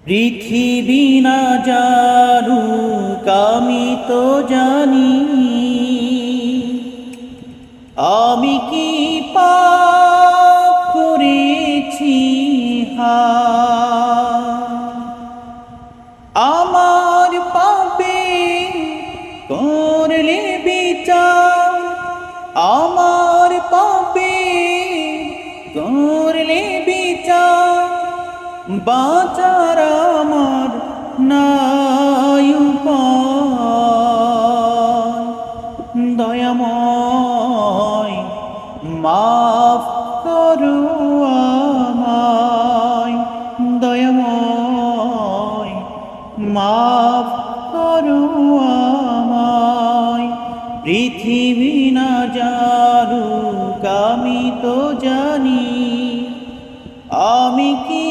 পৃথিবী না জানুক আমি তো জানি, আমি কি পাপ করেছি আমার পাপে করলে বিচার, আমার পাপে করলে বিচার, বাঁচার আমার নাই উপায়। দয়াময় মাফ করো আমায়, দয়াময় মাফ করো আমায়। পৃথিবী না জানুক আমি তো জানি, আমি কি